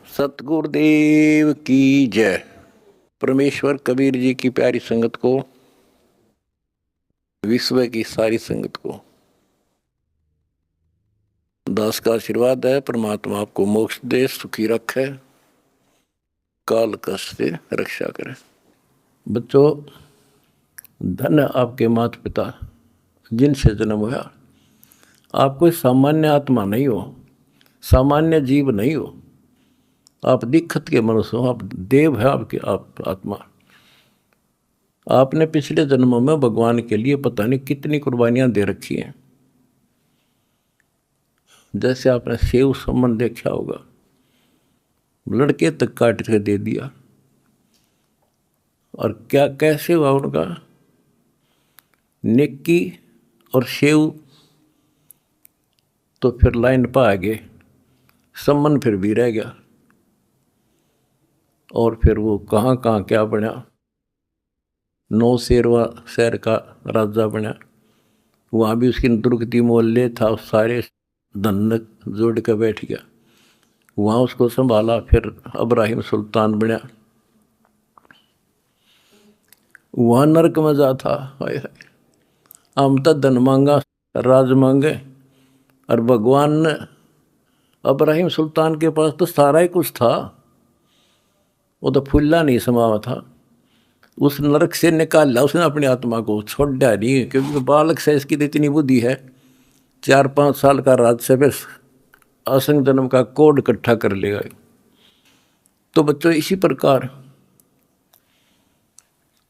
सतगुरुदेव की जय। परमेश्वर कबीर जी की प्यारी संगत को, विश्व की सारी संगत को दास का आशीर्वाद है। परमात्मा आपको मोक्ष दे, सुखी रखे, काल कष्ट से रक्षा करे। बच्चों, धन आपके माता पिता जिनसे जन्म हुआ। आप कोई सामान्य आत्मा नहीं हो, सामान्य जीव नहीं हो। आप दिक्कत के मनुष्य हो, आप देव है। आपकी आप आत्मा। आपने पिछले जन्मों में भगवान के लिए पता नहीं कितनी कुर्बानियां दे रखी हैं। जैसे आपने सेव सम्मन देखा होगा, लड़के तक काट के दे दिया। और क्या कैसे हुआ उनका? नेकी और सेव तो फिर लाइन पर आ गए, सम्मन फिर भी रह गया। और फिर वो कहाँ कहाँ क्या बना, नौशेरवा शहर का राजा बना। वहाँ भी उसकी दुर्गति मोहल्ले था, सारे धन जोड़ के बैठ गया। वहाँ उसको संभाला, फिर इब्राहिम सुल्तान बना। वहाँ नरक में जा था। हाय हाय, हम तो धन मांगा, राज मांगे, और भगवान ने इब्राहिम सुल्तान के पास तो सारा ही कुछ था। वो तो फुल्ला नहीं समावा था। उस नरक से निकाला उसने अपनी आत्मा को, छोड़ा नहीं। क्योंकि बालक से इसकी तो इतनी बुद्धि है, 4-5 साल का राज से बस असंग जन्म का कोड इकट्ठा कर लेगा। तो बच्चों, इसी प्रकार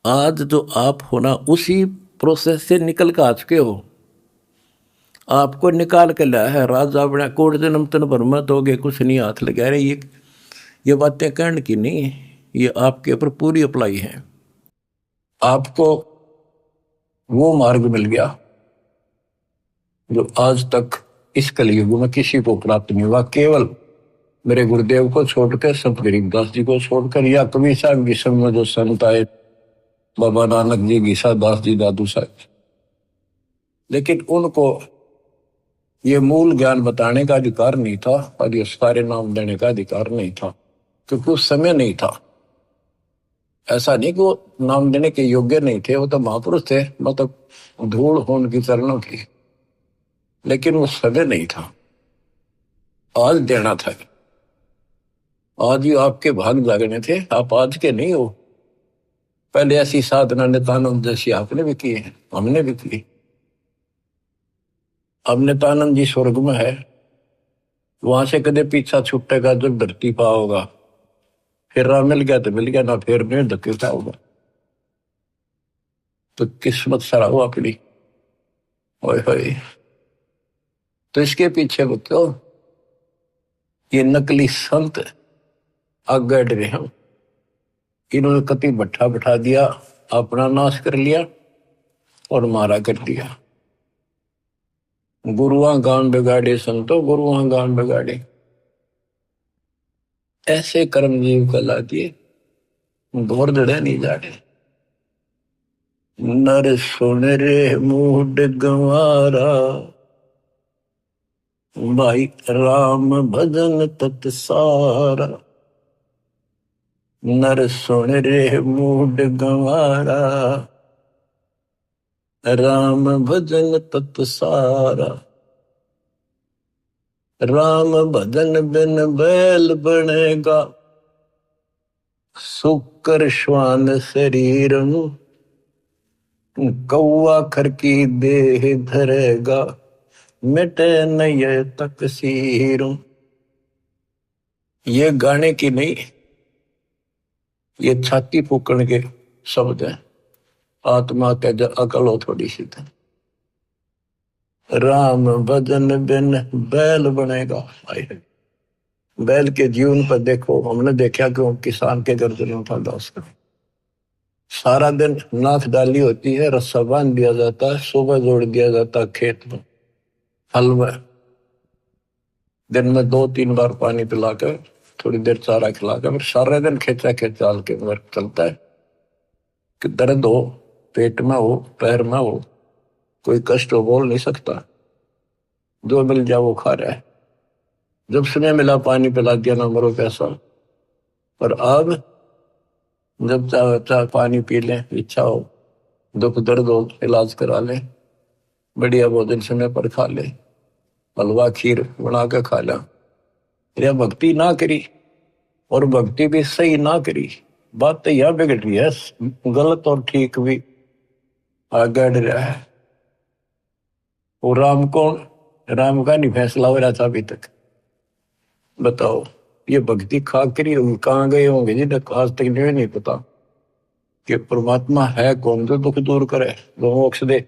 आज जो आप हो ना, उसी प्रोसेस से निकल कर आ चुके हो। आपको निकाल के लाया है राजा बना। कोड जन्म तन भर में दोगे कुछ नहीं, हाथ लगा रहे। ये बातें कहने की नहीं, ये आपके ऊपर पूरी अप्लाई है। आपको वो मार्ग मिल गया जो आज तक इस कलयुग में किसी को प्राप्त नहीं हुआ। केवल मेरे गुरुदेव को छोड़कर, संत गरीबदास जी को छोड़कर, या कबीर साहब की संग में जो संत आए, बाबा नानक जी, गीसा दास जी, दादू साहब, लेकिन उनको ये मूल ज्ञान बताने का अधिकार नहीं था और ये सारे नाम देने का अधिकार नहीं था, क्योंकि उस समय नहीं था। ऐसा नहीं कि वो नाम देने के योग्य नहीं थे, वो तो महापुरुष थे, मतलब धूल हो उनकी चरणों की, लेकिन वो समय नहीं था। आज देना था। आज ही आपके भाग जागने थे, आप आज के नहीं हो। पहले ऐसी साधना नित्यानंद जैसी आपने भी की है, हमने भी की। अब नित्यानंद जी स्वर्ग में है, वहां से कदे पीछा छूटेगा जब धरती पा होगा। फिर राह मिल गया तो मिल गया, ना फिर नहीं धक्के क्या होगा। तो किस्मत सराहो अपनी। ओए होए, तो इसके पीछे बच्चों ये नकली संत आगे रहे हैं। इन्होंने कति भट्ठा बैठा दिया, अपना नाश कर लिया और मारा कर दिया। गुरुआ गान बिगाड़े संतो, गुरुआ गान बिगाड़े। ऐसे कर्म जीव कला दिए, दौर दड़े नहीं जाड़े। नर सुन रे मूड गंवारा, भाई राम भजन तत सारा। नर सुन रे मूड गंवारा, राम भजन तत सारा। राम भजन बिन बैल बनेगा, सुकर श्वान शरीर। कौआ खर की देह धरेगा, मिटे नय तकसीर। ये गाने की नहीं, ये छाती फूकण के शब्द हैं। आत्मा के जो अकल हो थोड़ी सी तो। राम भजन बिन बैल बनेगा। बैल के जीवन पर देखो, हमने देखा कि वो किसान के घर से उठा दास का सारा दिन नाथ डाली होती है, रस्सा बांध दिया जाता है, सुबह जोड़ दिया जाता है खेत में, हल में। दिन में 2-3 बार पानी पिलाकर, थोड़ी देर चारा खिलाकर, फिर सारे दिन खेचा खेचाल के वर्क चलता है। कि दर्द हो, पेट में हो, पैर में हो, कोई कष्ट हो, बोल नहीं सकता। जो मिल जाए वो खा रहा है। जब समय मिला पानी पिला दिया, ना मरो प्यासा। पर अब जब चाहे चाहे पानी पी लें, इच्छा हो, दुख दर्द हो, इलाज करा लें, बढ़िया भोजन समय पर खा ले, हलवा खीर बना के खा ला, या भक्ति ना करी, और भक्ति भी सही ना करी, बात तो यह बिगड़ रही है। गलत और ठीक भी आगे बढ़ रहा है। वो राम कौन, राम का नहीं फैसला हो रहा था अभी तक। बताओ, ये भक्ति खा करी कहाँ गए होंगे जिन्हें आज तक नहीं पता कि परमात्मा है कौन, जो दुख दूर करे, जो मोक्ष दे,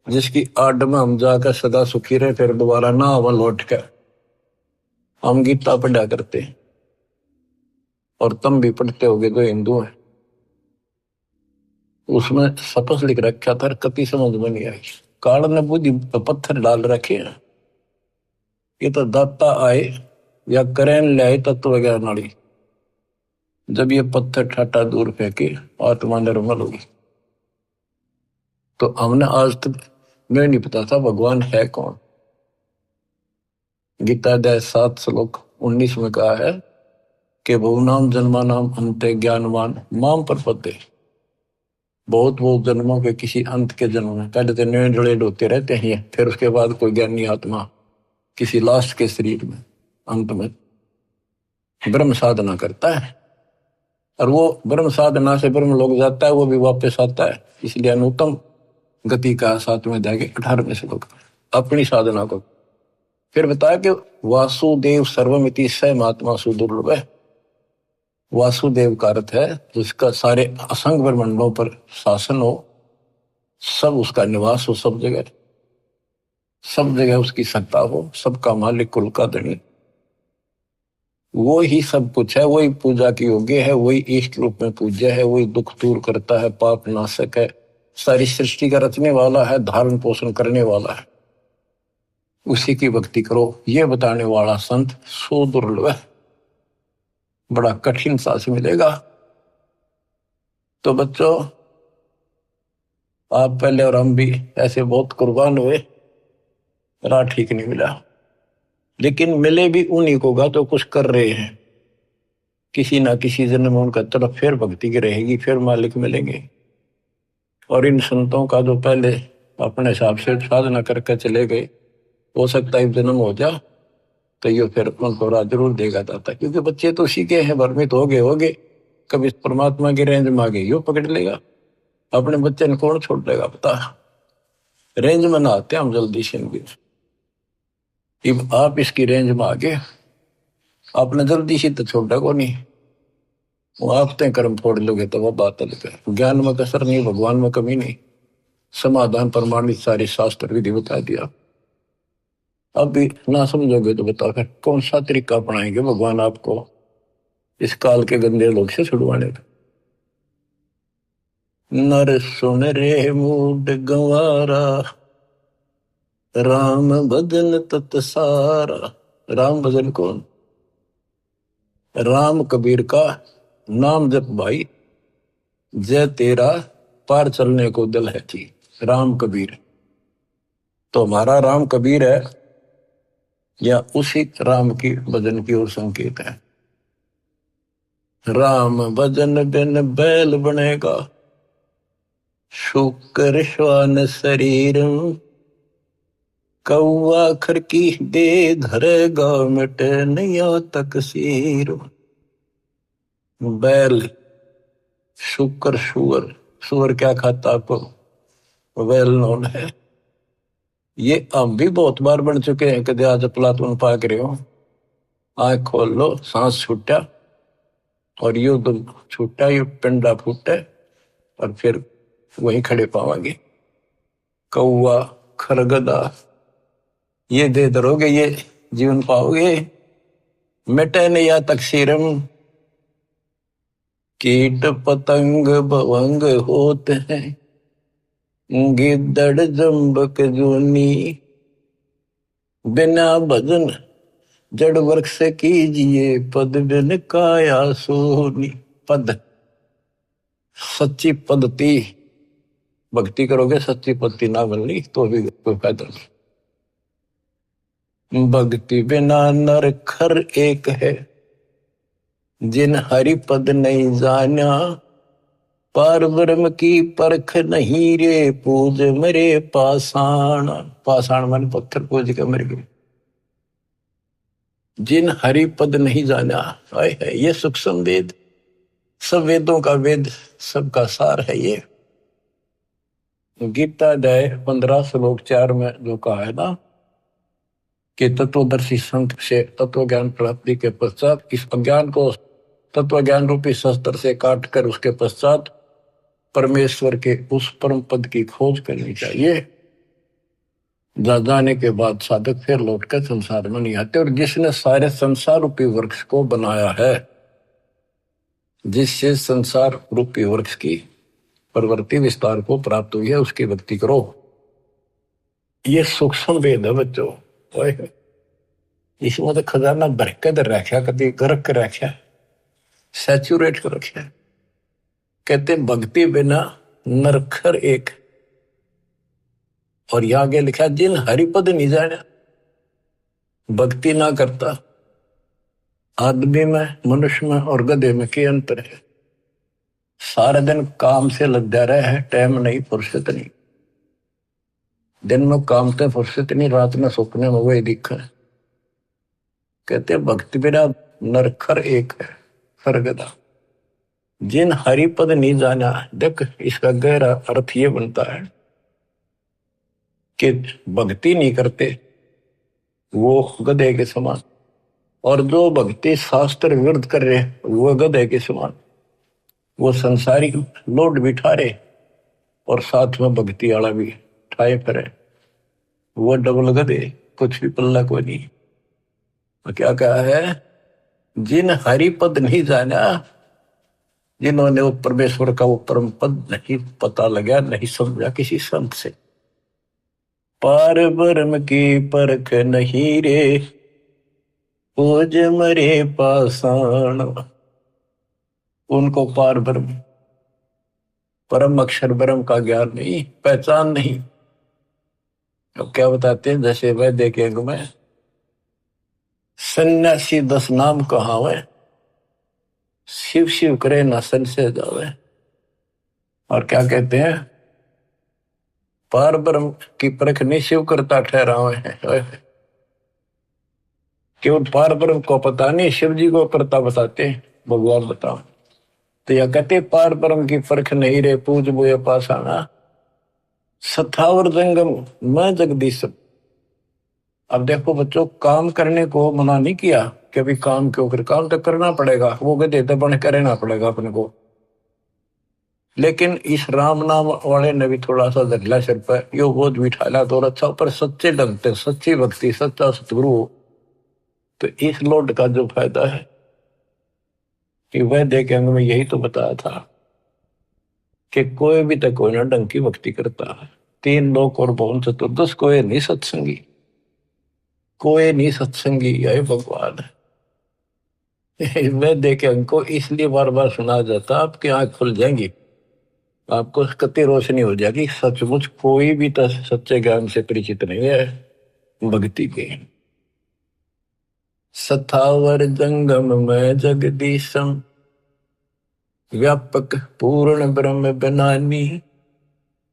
जिसकी आड़ में हम जाकर सदा सुखी रहे, फिर दोबारा ना आवा लौट कर। हम गीता पढ़ा करते हैं, और तुम भी पढ़ते होगे जो हिंदू है। उसमें सपस लिख रखा था, कति समझ में नहीं आई। काल ने बुद्धि पत्थर डाल रखे हैं, ये तो दाता आए या करें ले आए तत्व ज्ञान वाली। जब ये पत्थर ठाटा दूर फेंके, आत्मा निर्मल होगी। तो हमने आज तक मैं नहीं पता था भगवान है कौन। गीता अध्याय 7 श्लोक 19 में कहा है कि बहुनाम जन्मानाम अन्ते ज्ञानवान माम प्रपद्ये। बहुत जन्मों के किसी अंत के जन्म में, पहले तो नए जड़े होते रहते हैं, फिर उसके बाद कोई ज्ञानी आत्मा किसी लास्ट के शरीर में अंत में ब्रह्म साधना करता है, और वो ब्रह्म साधना से ब्रह्म लोग जाता है, वो भी वापस आता है। इसलिए अनुत्तम गति का 7वें अध्याय के 18वें श्लोक अपनी साधना को फिर बताया कि वासुदेव सर्वमिति स महात्मा सुदुर्लभ है। वासुदेव का अर्थ है जिसका सारे असंग ब्रह्मांडों पर शासन हो, सब उसका निवास हो, सब जगह उसकी सत्ता हो, सबका मालिक, कुल का धनी, वो ही सब कुछ है, वही पूजा की योग्य है, वही इष्ट रूप में पूज्य है, वही दुख दूर करता है, पाप नाशक है, सारी सृष्टि का रचने वाला है, धारण पोषण करने वाला है। उसी की भक्ति करो, ये बताने वाला संत सुदुर्लभ है, बड़ा कठिन सांस मिलेगा। तो बच्चों, आप पहले और हम भी ऐसे बहुत कुर्बान हुए, राह ठीक नहीं मिला, लेकिन मिले भी उन्हीं को गा तो कुछ कर रहे हैं। किसी ना किसी जन्म में उनका तरफ फिर भक्ति की रहेगी, फिर मालिक मिलेंगे। और इन संतों का जो पहले अपने हिसाब से साधना करके चले गए, हो सकता है जन्म हो जा तो ये फिर उनको राह जरूर देगा दाता, क्योंकि बच्चे तो सीखे हैं, भ्रमित हो गए कभी परमात्मा की रेंज में आ गए, यो पकड़ लेगा। अपने बच्चे ने कौन छोड़ देगा बता। रेंज में ना आते हम जल्दी से भी। अब आप इसकी रेंज में आ गए, आपने जल्दी से तो छोड़ा को नहीं, वो आप तय कर्म फोड़ लोगे तो वो बात अलग है। ज्ञान में कसर नहीं, भगवान में कमी नहीं, समाधान प्रमाणित सारे शास्त्र विधि बता दिया। अब भी ना समझोगे तो बताओ फिर कौन सा तरीका अपनाएंगे भगवान आपको इस काल के गंदे लोग से छुड़वाने का। नर सुन रे मूड गंवारा, राम भजन तत सारा। राम भजन कौन? राम कबीर का नाम जप भाई, जय तेरा पार चलने को दिल है जी। राम कबीर तो हमारा राम कबीर है, या उसी राम की भजन की ओर संकेत है। राम भजन बिन बैल बनेगा, शुक्र श्वान शरीर, कौआ खर की दे धरेगा, मिटे नैया तक सीर। बैल, शुक्र, सुअर, सुअर क्या खाता आपको वेल नोन है। ये हम भी बहुत बार बन चुके हैं, कदे आज प्लाटून पाक रहे हो, आंख खोल लो, सांस छूटा और यू दुम छूटा, यू पिंडा फूटे, और फिर वहीं खड़े पावांगे। कौआ, खरगदा, ये दे धरोगे ये जीवन पाओगे। मिटे नया तकसीरम, कीट पतंग भवंग होते हैं, गिद्दड़ जम्बक जूनी, बिना भजन जड़ वृक्ष कीजिए, पद बिन काया सोनी। पद, सच्ची पद्धति, भक्ति करोगे सच्ची पद्धति ना मिलनी तो भी कोई फायदा नहीं। भक्ति बिना नर खर एक है, जिन हरि पद नहीं जाना, पार ब्रह्म की परख नहीं रे, पूज मरे पाषाण। पाषाण मन पत्थर पूज के मर गए। जिन हरि पद नहीं जाना, आए है ये सूक्ष्म वेद, सब वेदों का वेद, सबका सार है ये। गीता अध्याय 15 श्लोक 4 में जो कहा है ना कि तत्वदर्शी संत से तत्व ज्ञान प्राप्ति के पश्चात इस अज्ञान को तत्व ज्ञान रूपी शस्त्र से काट कर उसके पश्चात परमेश्वर के उस परम पद की खोज करनी चाहिए। जाने के बाद साधक फिर लौटकर संसार में नहीं आते। और जिसने सारे संसार रूपी वृक्ष को बनाया है, जिससे संसार रूपी वृक्ष की प्रवृत्ति विस्तार को प्राप्त हुई है, उसकी भक्ति करो। ये सूक्ष्म वेद है बच्चों। इसमें तो खजाना भर के रखा, कभी गरक कर रखा, सैचुरेट कर रखा। कहते भक्ति बिना नरखर एक, और यहां आगे लिखा जिन हरिपद नहीं जाना। भक्ति ना करता आदमी में, मनुष्य में और गधे में क्या अंतर है? सारा दिन काम से लद्दा रहे है, टाइम नहीं, फुर्सत नहीं। दिन में काम से फुर्सत नहीं, रात में सपने में वही दिखा है। कहते भक्ति बिना नरखर एक है, सरगदा। जिन हरिपद नहीं जाना, देख इसका गहरा अर्थ ये बनता है कि भक्ति नहीं करते वो गधे के समान, और जो भक्ति शास्त्र विरुद्ध कर रहे वो गधे के समान। वो संसारिक लोड बिठा रहे और साथ में भक्ति वाला भी ठाए करे, वो डबल गधे, कुछ भी पल्ला को नहीं। तो क्या कहा है? जिन हरिपद नहीं जाना, जिन्होंने वो परमेश्वर का वो परम पद नहीं पता लगा, नहीं समझा किसी संत से। पार ब्रह्म की परख नहीं रे, पूज मरे पाषाण। उनको पार ब्रह्म, परम अक्षर ब्रह्म का ज्ञान नहीं, पहचान नहीं। अब क्या बताते हैं, जैसे वह देखेंगे मैं सन्यासी 10 नाम कहावे, शिव शिव करे ना संशय जावे। और क्या कहते हैं? पार ब्रह्म की परख नहीं शिव करता ठहरा हुए हैं। केवल पार ब्रह्म को पता नहीं, शिव जी को करता बताते हैं, भगवान बताओ। तो यह कहते पार ब्रह्म की परख नहीं रे, पूज बोए पाषाणा। सथावर जंगम मैं जगदीश। अब देखो बच्चों, काम करने को मना नहीं किया कि अभी काम क्यों कर, काम तो करना पड़ेगा, वो गधे तो बन के रहना पड़ेगा अपने को। लेकिन इस राम नाम वाले ने भी थोड़ा सा धरला सिर पर, यो बोझ बिठाला तो अच्छा, पर सच्चे ढंग से सच्ची भक्ति, सच्चा सतगुरु, तो इस लोड का जो फायदा है कि वह देखे में यही तो बताया था कि कोई भी तो कोई ना ढंग की भक्ति करता है। 3 लोक और भवन चतुर्दश, कोई नहीं सत्संगी, कोई नहीं सत्संगी, यही भगवान है। वह देखे हमको इसलिए बार बार सुना जाता, आपकी आंख खुल जाएंगी, आपको कति रोशनी हो जाएगी। सचमुच कोई भी तो सच्चे ज्ञान से परिचित नहीं है भक्ति के। सथावर जंगम में जगदीशम, व्यापक पूर्ण ब्रह्म बनानी,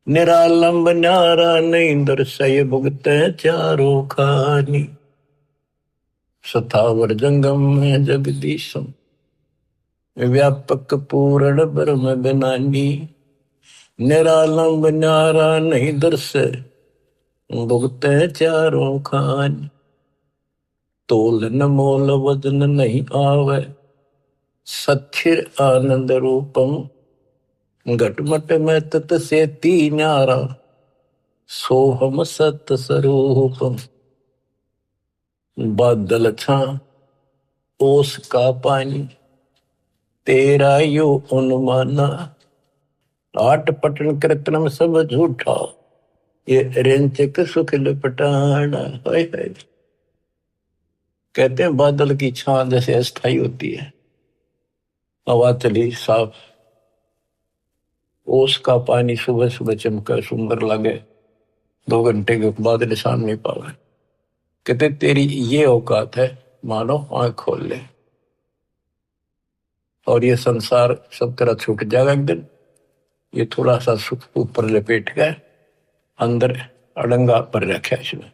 निरालंब न्यारा नहीं दर्शय भुगत चारों खानी। सथावर जंगम में जगदीशम, व्यापक पूर्ण ब्रह्म बनानी, निरालंब न्यारा नहीं दर्शय भुगत चारों खानी। तोल न मोल वजन नहीं आवे, सथिर आनंद रूपम, घटमट में तत से न्यारा, सोहम सत स्वरूपम। बादल छा ओस का पानी, तेरा यो अनुमाना, आठ पटन कृत्रिम सब झूठा, ये रेंचक सुख लपटाना। कहते हैं बादल की छां जैसे अस्थाई होती है, हवा चली साफ, ओस का पानी सुबह सुबह चमका सुंदर लगे, 2 घंटे के बाद निशान नहीं पावे। कहते तेरी ये औकात है, मानो आंख खोल ले और ये संसार सब तरह छूट जाएगा एक दिन। ये थोड़ा सा सुख ऊपर लपेट गए, अंदर अड़ंगा पर रखा इसमें।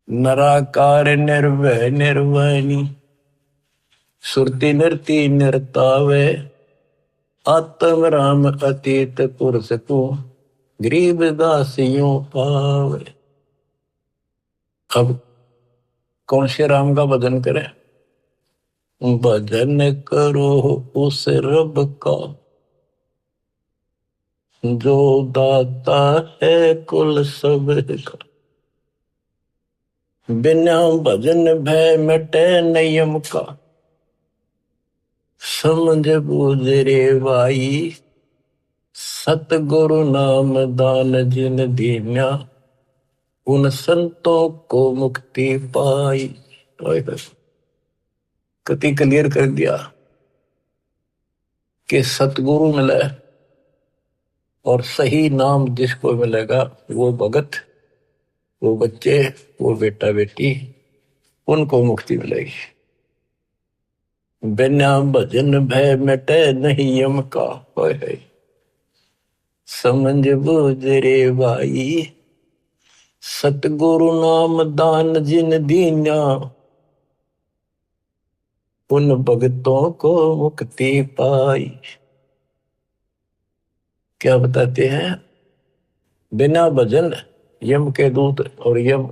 नराकार निर्भय निर्वाणी, सुरति नृति नृतावे, आत्म राम अतीत पुरुष को, गरीब दासियों पावे। अब कौन से राम का भजन करें? भजन करो उस रब का, जो दाता है कुल सब का। बिना भजन भय मिटे नियम का, समझ बूझ रे भाई, सतगुरु नाम दान जिन दीन्या, उन संतों को मुक्ति पाई। कति क्लियर कर दिया कि सतगुरु मिले और सही नाम जिसको मिलेगा वो भगत, वो बच्चे, वो बेटा बेटी, उनको मुक्ति मिलेगी। बिना भजन भय मिटे नहीं यम का, है समझ बूझ रे भाई, सतगुरु नाम दान जिन दीन्या, उन भगतों को मुक्ति पाई। क्या बताते हैं? बिना भजन यम के दूत और यम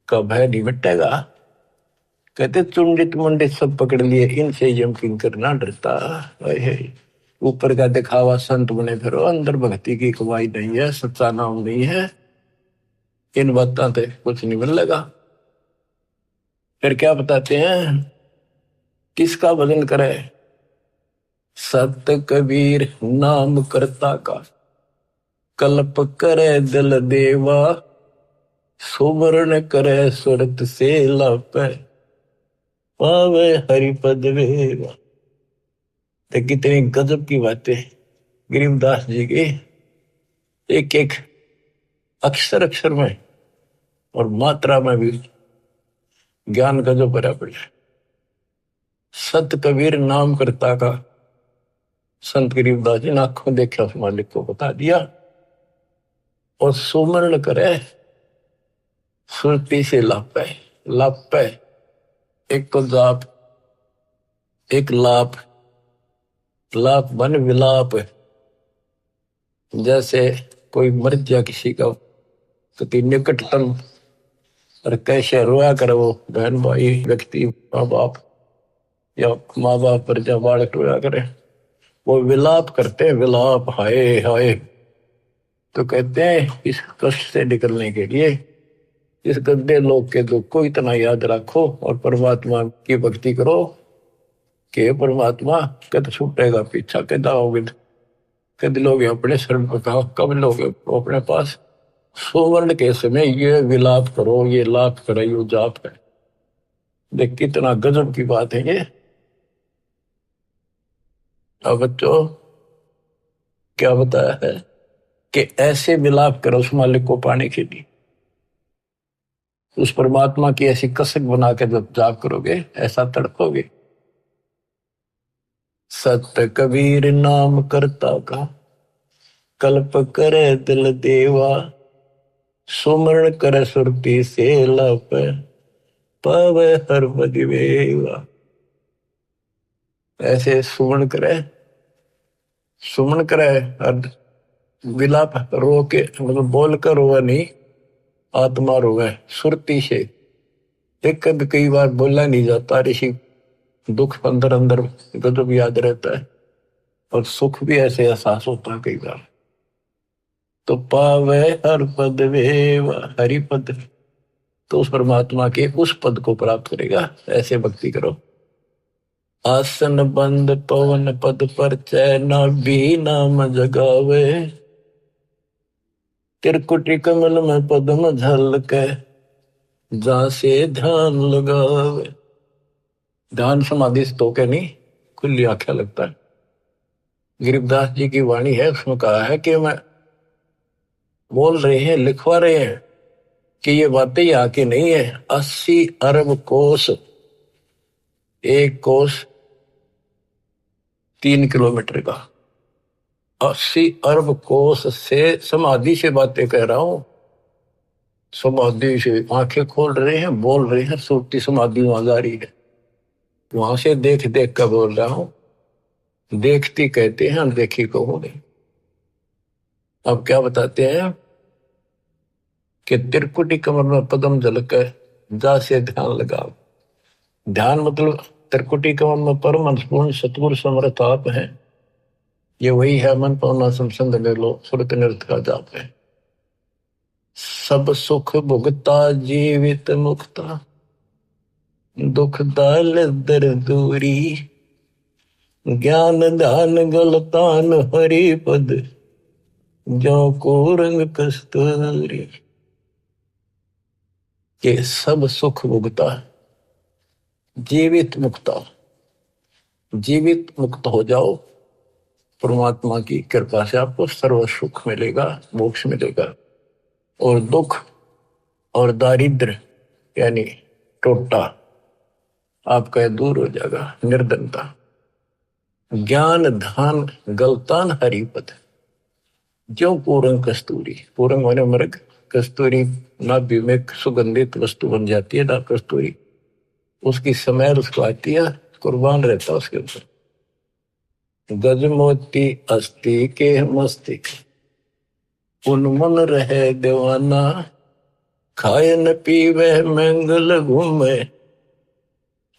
का भय नहीं मिटेगा। कहते चुंडित मुंडित सब पकड़ लिए, इनसे यम किंकर ना डरता। ऊपर का दिखावा संत बने फिरो, अंदर भक्ति की कमाई नहीं है, सच्चा नाम नहीं है, इन बातों से कुछ नहीं मिलेगा। फिर क्या बताते हैं? किसका भजन करे? सत कबीर नाम करता का, कल्प करे दिल देवा, सुमरण करे सुरत से लापे, पावे हरिपद वेवा। तो कितनी गजब की बातें गरीबदास जी की, एक एक अक्षर अक्षर में और मात्रा में भी ज्ञान गजब भरा पड़ा। सत कबीर नाम करता का, संत गरीबदास जी ने आंखों देखा उस मालिक को बता दिया। और सुमरण करे सुरती से लापे, लापे एक तो जाप, एक लाप, लाप बन विलाप। जैसे कोई मर जा किसी का कति निकटतम, और कैसे रोया करे वो बहन भाई व्यक्ति, माँ बाप या माँ बाप पर जब बालक रोया करे, वो विलाप करते हैं, विलाप, हाय हाय। तो कहते हैं इस कष्ट से निकलने के लिए इस गंदे लोग के दुख को इतना याद रखो और परमात्मा की भक्ति करो कि परमात्मा कद छूटेगा पीछा, कद आओगे, कद लोग अपने शरण पर कहा, कब लोग अपने पास। सुवर्ण के समय ये विलाप करो, ये लाप करो, ये जाप है। देख कितना गजब की बात है ये। अब बच्चों क्या बताया है कि ऐसे विलाप करो उस मालिक को पाने के लिए, उस परमात्मा की ऐसी कसक बना के जब जाप करोगे ऐसा तड़पोगे। सत्य कबीर नाम करता का, कल्प करे दिल देवा, सुमरण करे सुरती से लप, पावे हर बदिवेवा। ऐसे सुमरण करे, सुमन करे और विलाप रो के, मतलब बोल कर रोवे नहीं, आत्मा रोवे सुरती से। एक कई बार बोला नहीं जाता, ऋषि दुख अंदर अंदर गजब याद रहता है और सुख भी ऐसे एहसास होता है कई बार। तो पावे हर पद वेव, हरि पद, तो उस परमात्मा के उस पद को प्राप्त करेगा। ऐसे भक्ति करो। आसन बंद पवन पद पर चैना भी नाम जगावे, त्रिकुटी कमल में पद्म झलके, जा से ध्यान लगावे। ध्यान समाधि से तो के नहीं, खुली आंखें लगता है। गरीबदास जी की वाणी है, उसमें कहा है कि मैं बोल रहे हैं, लिखवा रहे हैं, कि ये बातें यहाँ की नहीं है। 80 अरब कोस, एक कोस 3 किलोमीटर का, 80 अरब कोस से समाधि से बातें कह रहा हूं। समाधि से आंखें खोल रहे हैं, बोल रहे हैं, सूरती समाधि वहां जा रही है। वहां से देख देख कर बोल रहा हूं। देखती कहते हैं, अनदेखी को हो नहीं। अब क्या बताते हैं कि त्रिकुटी कमर में पदम झलक है, जा से ध्यान लगाओ। ध्यान मतलब त्रिकुटी कमर में परम पूर्ण सतगुरु समर्थ आप है। ये वही है, मन पावना समसंद लो सुरत निरत का जाप है। सब सुख भुगता जीवित मुक्ता, दुख दाल दर दूरी। ज्ञान ध्यान गलतान हरि पद, जो को रंग कस्तूरी। ये सब सुख भुगता, जीवित मुक्ता। जीवित मुक्त हो जाओ, परमात्मा की कृपा से आपको सर्व सुख मिलेगा, मोक्ष मिलेगा। और दुख और दारिद्र यानी टोटा आपका दूर हो जाएगा, निर्धनता। ज्ञान ध्यान गलतान हरिपद, जो पूरंग कस्तूरी। पूरंग माने मृग, कस्तूरी नाभि में सुगंधित वस्तु बन जाती है ना, कस्तूरी उसकी स्मेल उसको आती है, कुर्बान रहता उसके ऊपर। गजमोती अस्थि के मस्तिक, उन्मन रहे दीवाना। खाए न पीवे मंगल घूमे,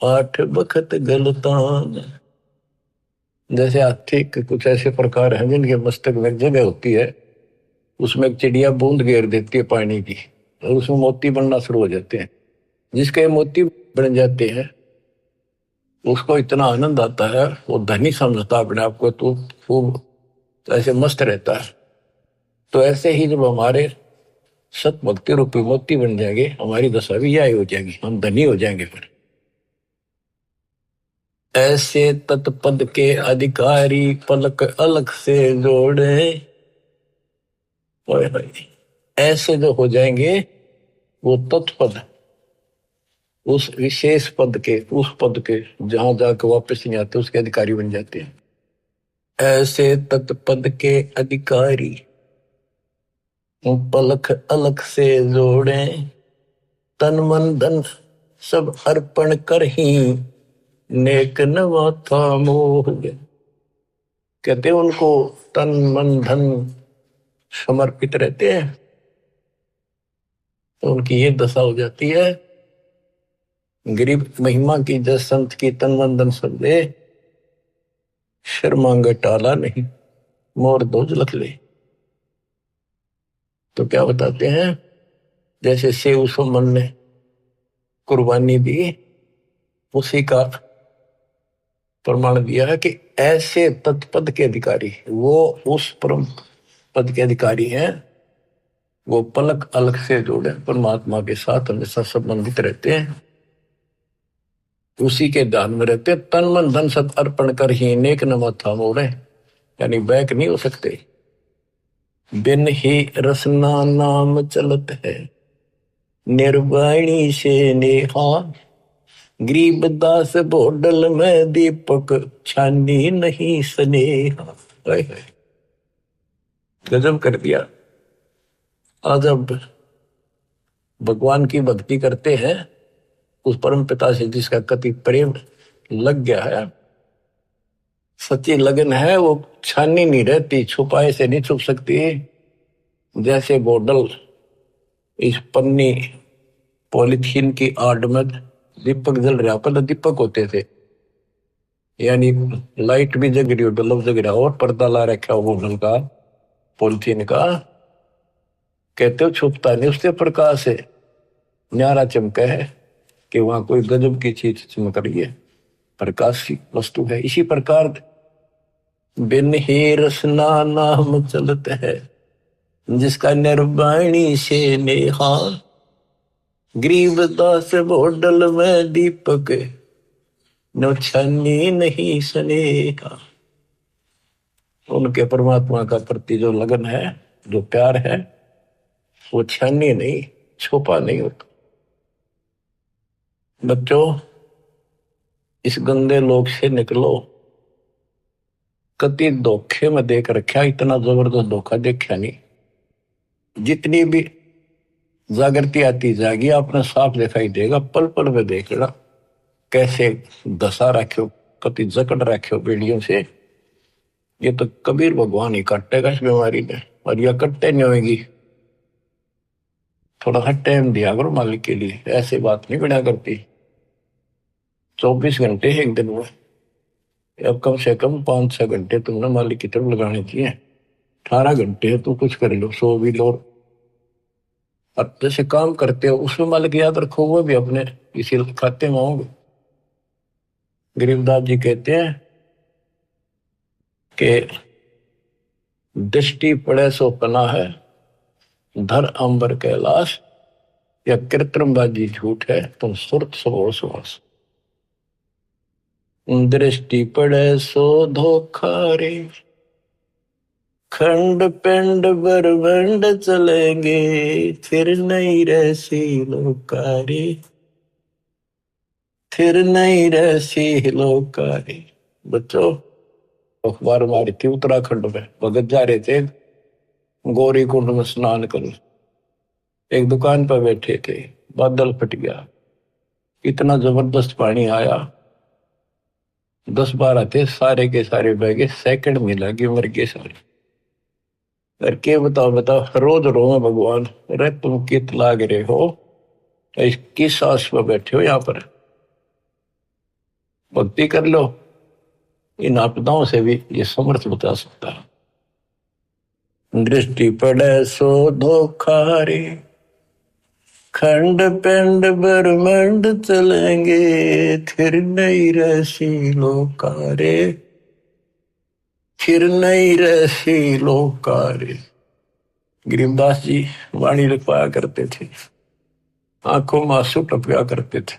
8 बखत गलतान। जैसे हाथी के कुछ ऐसे प्रकार हैं जिनके मस्तक में जगह होती है, उसमें एक चिड़िया बूंद घेर देती है पानी की, और उसमें मोती बनना शुरू हो जाते हैं। जिसके मोती बन जाते हैं उसको इतना आनंद आता है, वो धनी समझता अपने आप को, तो खूब ऐसे मस्त रहता है। तो ऐसे ही जब हमारे सत भक्ति रूपी मोती बन जाएंगे, हमारी दशा भी यही हो जाएगी, हम धनी हो जाएंगे। फिर ऐसे तत्पद के अधिकारी पलक अलग से जोड़े। ऐसे जो हो जाएंगे वो तत्पद, उस विशेष पद के, उस पद के जहां जाकर वापस नहीं आते, उसके अधिकारी बन जाते हैं। ऐसे तत्पद के अधिकारी पलक अलग से जोड़े, तन मन धन सब अर्पण कर ही नेक नवाथा मोह। कहते हैं उनको तन मन धन समर्पित रहते हैं, तो उनकी ये दशा हो जाती है। गरीब महिमा की जस संत की तन मन धन सब दे, शर्मांग टाला नहीं, मोर दोज लख ले। तो क्या बताते हैं, जैसे सेव सुमन ने कुर्बानी दी, उसी का प्रमाण दिया है कि ऐसे तत्पद के अधिकारी, वो उस परम पद के अधिकारी हैं, वो पलक अलग से जोड़े परमात्मा के साथ हमेशा संबंधित रहते हैं, उसी के ध्यान में रहते। तन मन धन सब अर्पण कर ही नेक नमथा मोड़े, यानी बैक नहीं हो सकते। बिन ही रसना नाम चलत है, निर्वाणी से नेहा। गरीबदास बोडल में दीपक, छानी नहीं स्नेहा। गजब कर दिया। आज अब भगवान की भक्ति करते हैं, उस परम पिता से जिसका कति प्रेम लग गया है, सच्ची लगन है, वो छानी नहीं रहती, छुपाए से नहीं छुप सकती। जैसे बोतल इस पन्नी पॉलिथीन की आड़ में दीपक जल रहा, पहले दीपक होते थे, यानी लाइट भी जग रही हो, बल्ब जग रहा हो, और पर्दा ला रखा हो बोतल का, पॉलिथीन का, कहते हो छुपता नहीं, उससे प्रकाश है, न्यारा चमका है कि वहां कोई गजब की चीज चमक रही है, प्रकाश की वस्तु है। इसी प्रकार बिन ही रसना नाम चलत है, जिसका निर्वाणी से नेहा। गरीबदास बोडल में दीपक, न छानी नहीं स्नेहा। उनके परमात्मा का प्रति जो लगन है, जो प्यार है, वो छानी नहीं, छुपा नहीं होता। बच्चों, इस गंदे लोक से निकलो। कति धोखे में देख रखा, इतना जबरदस्त धोखा देखा नहीं। जितनी भी जागृति आती जाएगी आपने साफ दिखाई देगा, पल पल में देखना कैसे दशा रखो, कति जकड़ रखो बेड़ियों से। ये तो कबीर भगवान ही काटेगा इस बीमारी में, और यह कटते नहीं होगी। थोड़ा सा टाइम दिया करो मालिक के लिए, ऐसे बात नहीं बना करती। 24 घंटे एक दिन में, अब कम से कम 5-6 घंटे तुमने मालिक की तरफ लगाने चाहिए। 18 घंटे तो कुछ कर लो, सो भी लो। अब जैसे काम करते हो उसमें मालिक याद रखो, वो भी अपने किसी खाते में होंगे। गरीबदास जी कहते हैं कि दृष्टि पड़े सो पना है, धर अंबर कैलाश, या कृत्रिमबाजी झूठ है तुम सुरत सबो सुहास। दृष्टि पड़े सो धोखा रे, खंड पिंड बरबंड चलेंगे, फिर नहीं रहसी लोकारी, फिर नहीं रहसी लोकारी। बच्चों, अखबार मारी थी उत्तराखंड में, भगत जा रहे थे गौरी कुंड में स्नान कर, एक दुकान पर बैठे थे, बादल फट गया, इतना जबरदस्त पानी आया, 10-12 थे, सारे के सारे बह गए, सेकंड में लगे मर गए सारे। अरे के बताओ बताओ, रोज रो भगवान, अरे तुम कित लाग रहे हो, किस आस पर बैठे हो यहाँ पर, भक्ति कर लो। इन आपदाओं से भी ये समर्थ बता सकता है। दृष्टि पड़े सो धोखा रे, खंड पिंड ब्रह्मंड चलेंगे, फिर नहीं रहसी लोकारे, फिर नहीं रहसी लोकारे। गरीबदास जी वाणी लिखवाया करते थे, आंखों में आंसू टपका करते थे।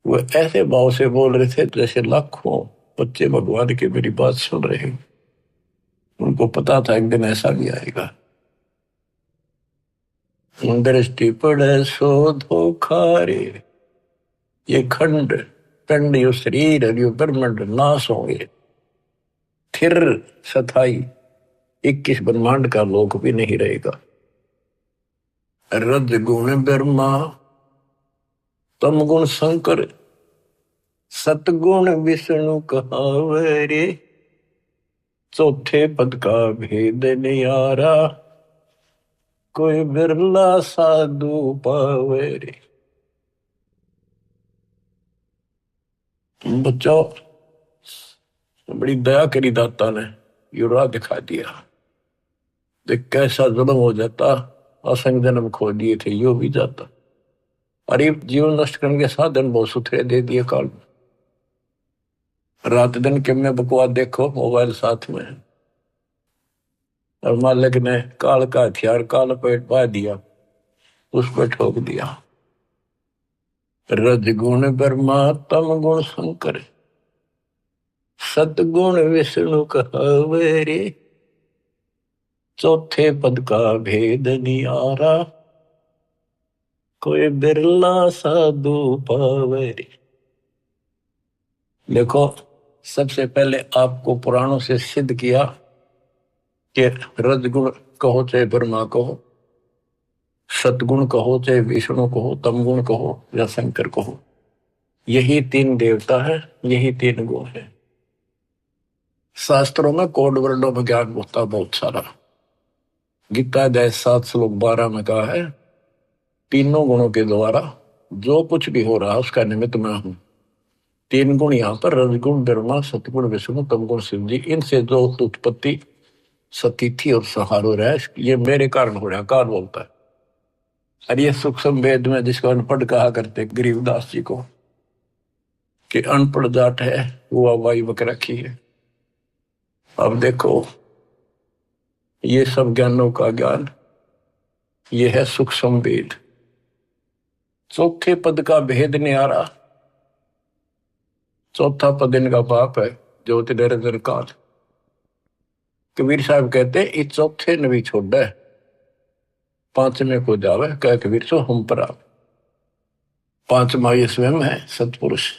वो ऐसे भाव से बोल रहे थे जैसे लाखों बच्चे भगवान की मेरी बात सुन रहे हैं। उनको पता था एक दिन ऐसा भी आएगा। दृष्टि पड़े सो धोखा रे, ये खंड पिंड यो शरीर यो ब्रह्मांड नाश होंगे, फिर सथाई 21 ब्रह्मांड का लोक भी नहीं रहेगा। रज गुण ब्रह्मा, तम गुण शंकर, सतगुण विष्णु कहावे रे, चौथे पद का भेद नियारा, कोई बिरला साधु पावे रे। बच्चों, बड़ी दया करी दाता ने, यो राह दिखा दिया। देख कैसा जन्म हो जाता, असंग जन्म खो दिए थे, यो भी जाता। अरे जीवन नष्ट करने के साधन बहुत सुथरे दे दिए काल में। रात दिन के में बकवास देखो, मोबाइल साथ में है, और मालिक ने काल का हथियार काल पेट पा दिया, उस पर ठोक दिया। रज गुण ब्रह्मा, तम गुण शंकर, सतगुण विष्णु कहावे रे, चौथे पद का भेद नियारा, कोई बिरला साधु पावे रे। देखो, सबसे पहले आपको पुराणों से सिद्ध किया कि रजगुण कहो चाहे ब्रह्मा कहो, सतगुण कहो चाहे विष्णु कहो, तमगुण कहो या शंकर कहो, यही 3 देवता है, यही 3 गुण है। शास्त्रों में कोड वर्णों में ज्ञान होता बहुत सारा। गीता अध्याय 7 श्लोक 12 में कहा है, तीनों गुणों के द्वारा जो कुछ भी हो रहा है उसका निमित्त मैं हूं। 3 गुण यहाँ पर, रजगुण ब्रह्मा, सतगुण विष्णु, तमगुण शिव जी, इनसे जो उत्पत्ति सतिथि और संहार हो रहा है, ये मेरे कारण हो रहा है, काल बोलता है। और ये सूक्ष्म वेद में जिसको अनपढ़ कहा करते गरीबदास जी को, कि अनपढ़ जाट है वो अवाई बक रखी है। अब देखो, ये सब ज्ञानों का ज्ञान, ये है सूक्ष्म वेद। चौथे पद का भेद नहीं आ रहा, चौथा पद इनका बाप है ज्योति निरंजन काल। कबीर साहब कहते इस चौथे ने भी छोड़ा है, पांचवें को जावे कह कबीर सो हम पर आवे। पांचवा ये स्वयं है सतपुरुष।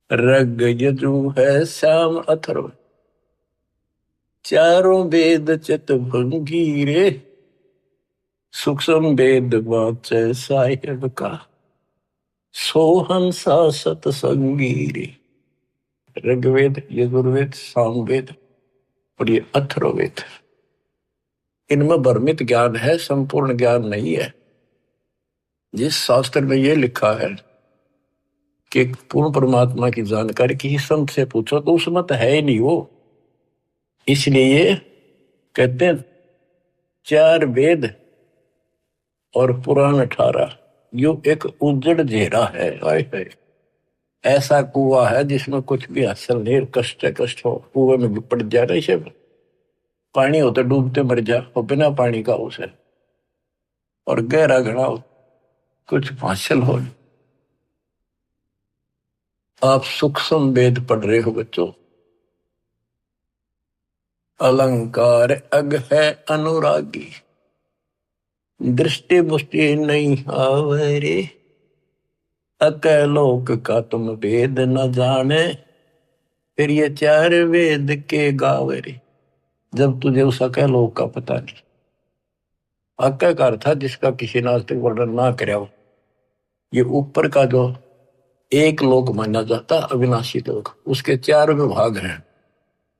रग यजु है श्याम अथर्व, चारों वेद चितभंगी रे, सूक्ष्म वेद वाच साहिब का, सोहंसा सतसंगी रे। ऋग्वेद, यजुर्वेद, सामवेद और ये अथर्ववेद, इनमें भ्रमित ज्ञान है, संपूर्ण ज्ञान नहीं है। जिस शास्त्र में ये लिखा है कि पूर्ण परमात्मा की जानकारी किसी संत से पूछो तो उसमें तो है ही नहीं वो। इसलिए ये कहते हैं 4 वेद और पुराण 18 यो एक उजड़ घेरा है। ऐसा कुआं है जिसमें कुछ भी हासिल नहीं, कष्ट हो, कुएं में पड़ जा रहे सब, पानी हो तो डूबते मर जा, और बिना पानी का उसे, और गहरा घड़ा हो कुछ हासिल हो। आप सूक्ष्म वेद पढ़ रहे हो बच्चों। अलंकार अग है अनुरागी, दृष्टि मुष्टि नहीं आवरे, अकलोक का तुम वेद न जाने, फिर ये 4 वेद के गावरे। जब तुझे उस अकलोक का पता नहीं, अक्कार था जिसका किसी ने आज तक वर्णन ना कराया हो। ये ऊपर का जो एक लोक माना जाता अविनाशी लोक, उसके 4 विभाग हैं,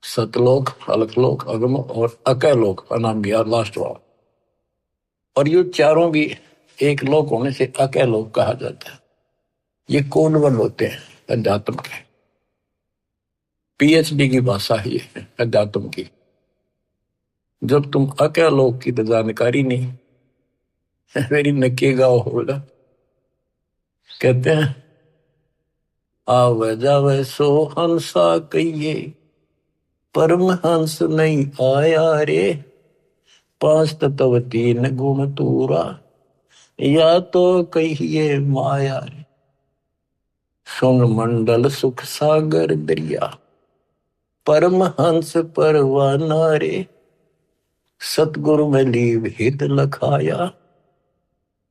सतलोक, अलकलोक, अगम और अकलोक नाम गया लास्ट वाला। और ये चारों भी एक लोक होने से अकलोक कहा जाता है। ये कोनवन होते हैं अध्यात्म के, पीएचडी की भाषा ही है अध्यात्म की। जब तुम अकलोक की तो जानकारी नहीं, मेरी नकेगा होगा। कहते हैं आवे जावे सो हंसा कहिए, परमहंस नहीं आया रे, 5 तत्व 3 गुण तूरा, या तो कहिए माया रे। सुन मंडल सुख सागर दरिया, परमहंस परवाना रे, सतगुरु में लीव हित लखाया,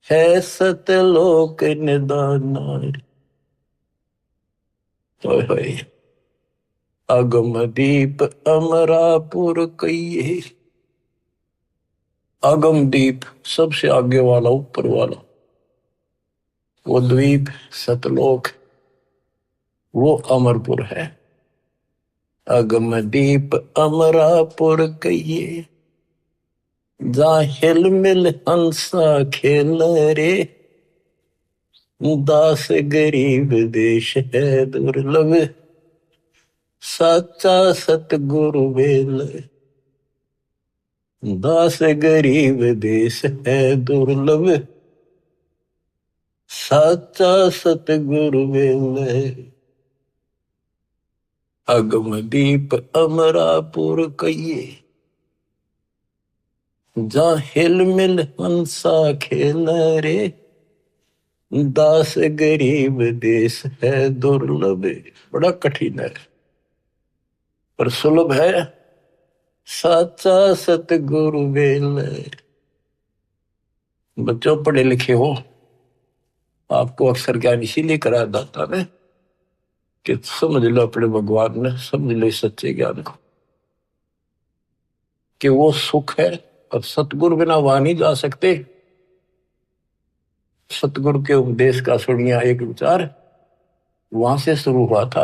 है सतलोक निदाना रे। अगम दीप अमरापुर कहिए, अगम दीप सबसे आगे वाला, ऊपर वाला, वो द्वीप सतलोक, वो अमरपुर है। अगम दीप अमरापुर कहिए, जा हिल मिल हंसा खेल रे, दास गरीब देश है दुर्लभ, साचा सतगुरु बेल। दास गरीब देश है दुर्लभ, साचा सतगुरु बेल। अगम दीप अमरापुर कहिए, जा हिल मिल हंसा खेल रे, दास गरीब देश है दुर्लभ। बड़ा कठिन है पर सुलभ है, साचा सतगुरु बेल। बच्चों पढ़े लिखे हो, आपको अक्सर ज्ञान इसीलिए कराया जाता है कि समझ लो अपने भगवान ने, समझ लो सच्चे ज्ञान को, कि वो सुख है और सतगुरु बिना वहां नहीं जा सकते। सतगुरु के उपदेश का सुनिया एक विचार वहां से शुरू हुआ था।